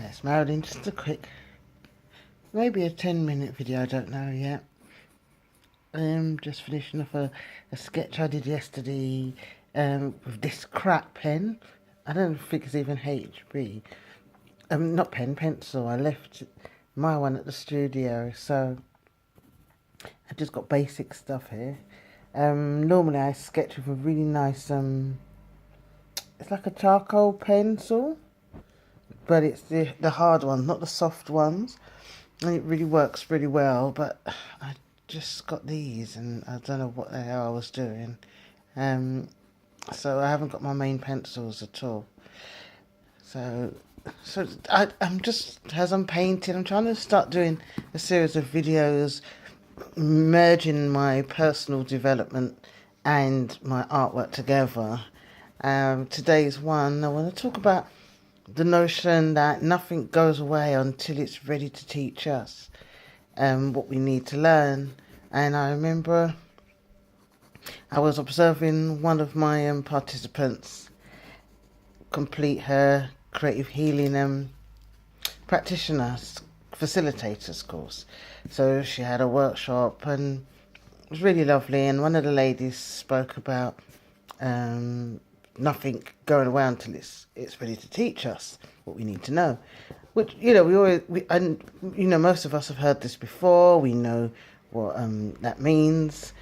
It's Marilyn, just a quick, maybe a 10-minute video, I don't know yet. Just finishing off a sketch I did yesterday with this crap pen. I don't think it's even HB. Not pen, pencil. I left my one at the studio, so I've just got basic stuff here. Normally I sketch with a really nice, it's like a charcoal pencil, but it's the hard ones, not the soft ones. And it really works really well, but I just got these and I don't know what the hell I was doing. So I haven't got my main pencils at all. So I'm just, as I'm painting, I'm trying to start doing a series of videos merging my personal development and my artwork together. Today's one, I want to talk about the notion that nothing goes away until it's ready to teach us what we need to learn. And I remember I was observing one of my participants complete her creative healing practitioners facilitators course. So she had a workshop and it was really lovely, and one of the ladies spoke about nothing going away until it's ready to teach us what we need to know. Which, most of us have heard this before. We know what that means,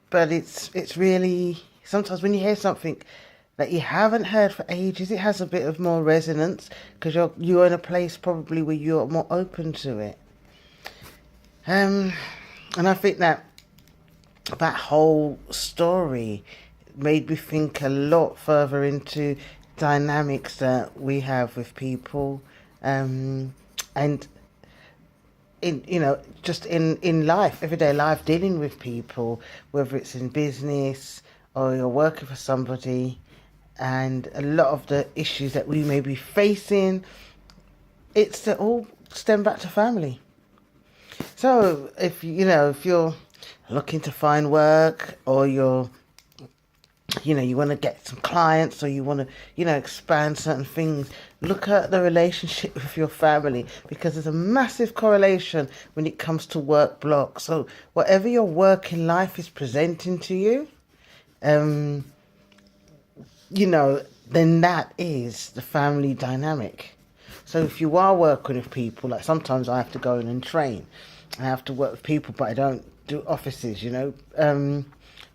but it's really, sometimes when you hear something that you haven't heard for ages, it has a bit of more resonance because you're in a place probably where you're more open to it. And I think that whole story made me think a lot further into dynamics that we have with people, and just in life, everyday life, dealing with people, whether it's in business or you're working for somebody, and a lot of the issues that we may be facing, it's all stem back to family. So if you're looking to find work, or you want to get some clients, or you want to expand certain things, look at the relationship with your family, because there's a massive correlation when it comes to work blocks. So whatever your working life is presenting to you, then that is the family dynamic. So if you are working with people, like sometimes I have to go in and train, I have to work with people, but I don't do offices,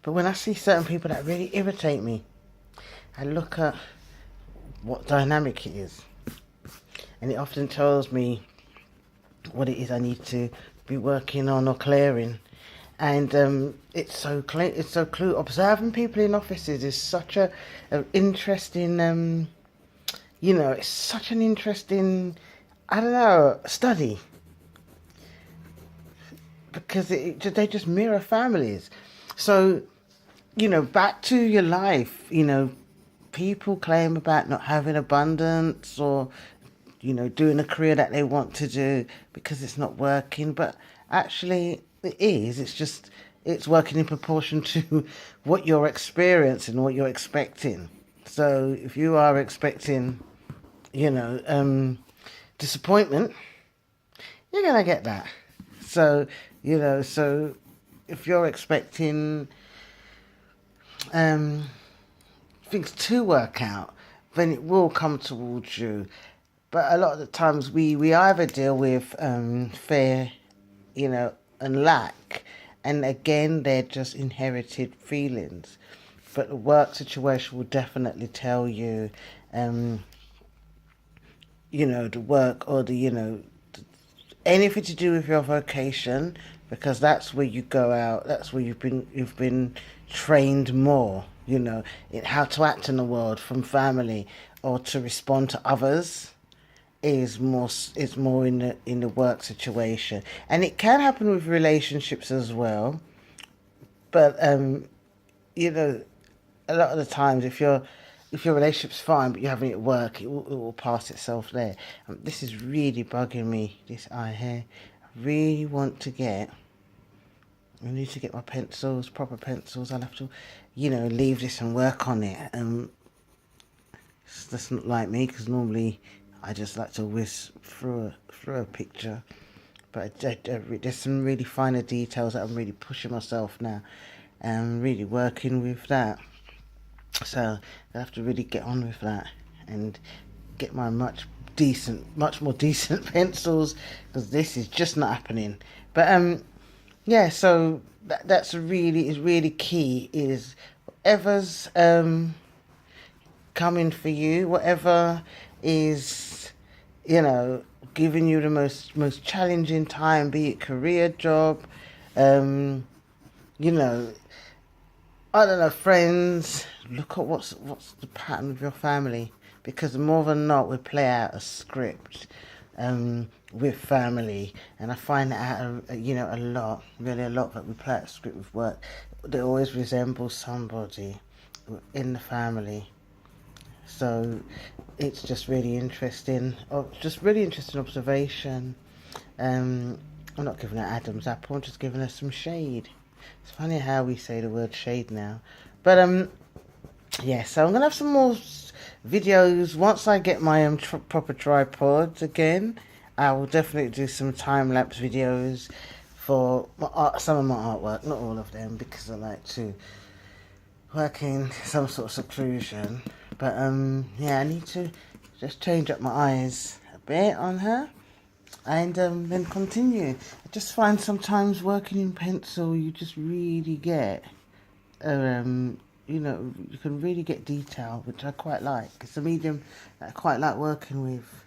but when I see certain people that really irritate me, I look at what dynamic it is, and it often tells me what it is I need to be working on or clearing. And it's so clear. Observing people in offices is such an interesting, it's such an interesting, study, because they just mirror families. So, back to your life, people claim about not having abundance, or, doing a career that they want to do because it's not working. But actually it is. It's working in proportion to what you're experiencing, what you're expecting. So if you are expecting, disappointment, you're going to get that. So, so if you're expecting things to work out, then it will come towards you. But a lot of the times we either deal with fear, and lack, and again, they're just inherited feelings. But the work situation will definitely tell you, the work, or anything to do with your vocation, because that's where you go out. That's where you've been trained more, in how to act in the world, from family, or to respond to others, is more in the work situation. And it can happen with relationships as well. But a lot of the times, if your relationship's fine but you're having it at work, it will pass itself there. This is really bugging me, this eye here. I really want to get, I need to get my pencils, proper pencils. I'll have to, leave this and work on it. That's not like me, because normally I just like to whiz through a picture. But there's some really finer details that I'm really pushing myself now, and really working with that. So I have to really get on with that and get my much more decent pencils, because this is just not happening. But yeah. So that's really key. Is whatever's coming for you, whatever is, giving you the most challenging time, be it career, job, um, you know, I don't know, friends. Look at what's the pattern of your family, because more than not, we play out a script with family, and I find that out, a lot, really a lot, that we play out a script with work. They always resemble somebody in the family. So it's just really interesting, just really interesting observation. I'm not giving her Adam's apple, I'm just giving her some shade. It's funny how we say the word shade now. But yeah, so I'm going to have some more videos once I get my proper tripod again. I will definitely do some time-lapse videos for some of my artwork, not all of them, because I like to work in some sort of seclusion. But yeah, I need to just change up my eyes a bit on her, and then continue. I just find sometimes working in pencil, you just really get, you can really get detail, which I quite like. It's a medium that I quite like working with.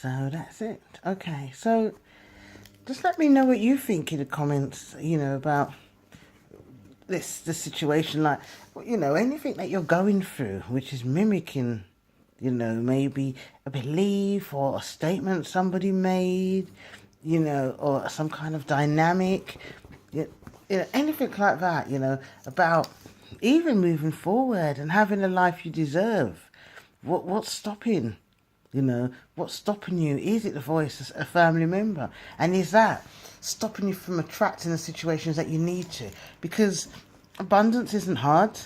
So that's it. Okay, so just let me know what you think in the comments, about the situation, like, anything that you're going through, which is mimicking, maybe a belief or a statement somebody made, or some kind of dynamic, anything like that, about even moving forward and having the life you deserve. What's stopping? What's stopping you? Is it the voice of a family member? And is that stopping you from attracting the situations that you need to? Because abundance isn't hard.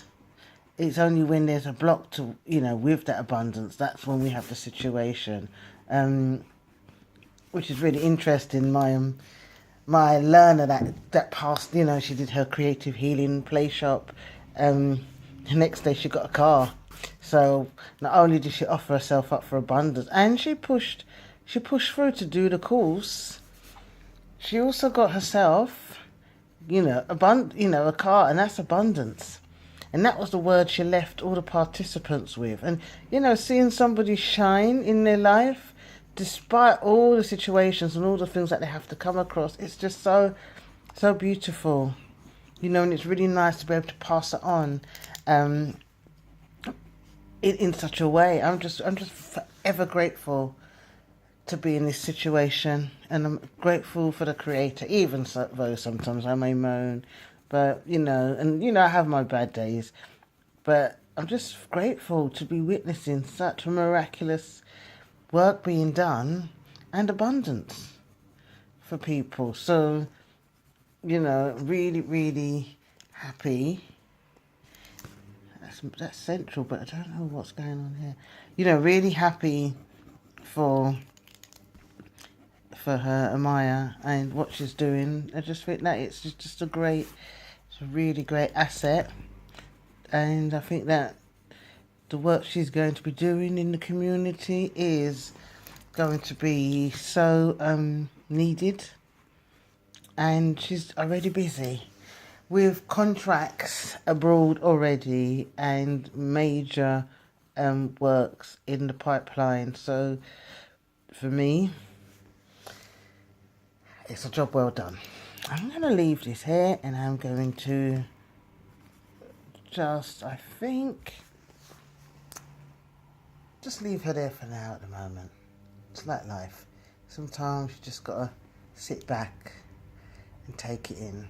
It's only when there's a block to, with that abundance, that's when we have the situation. Which is really interesting. My learner that passed, she did her creative healing play shop. The next day she got a car. So not only did she offer herself up for abundance, and she pushed through to do the course, she also got herself, a car, and that's abundance. And that was the word she left all the participants with. And, seeing somebody shine in their life, despite all the situations and all the things that they have to come across, it's just so beautiful. And it's really nice to be able to pass it on. In such a way. I'm just forever grateful to be in this situation, and I'm grateful for the Creator, even though sometimes I may moan, but I have my bad days, but I'm just grateful to be witnessing such a miraculous work being done and abundance for people. So really happy. That's central, but I don't know what's going on here. Really happy for her, Amaya, and what she's doing. I just think that it's a really great asset, and I think that the work she's going to be doing in the community is going to be so needed, and she's already busy with contracts abroad already and major works in the pipeline. So for me, it's a job well done. I'm going to leave this here, and I'm going to just leave her there for now at the moment. It's like life. Sometimes you just got to sit back and take it in.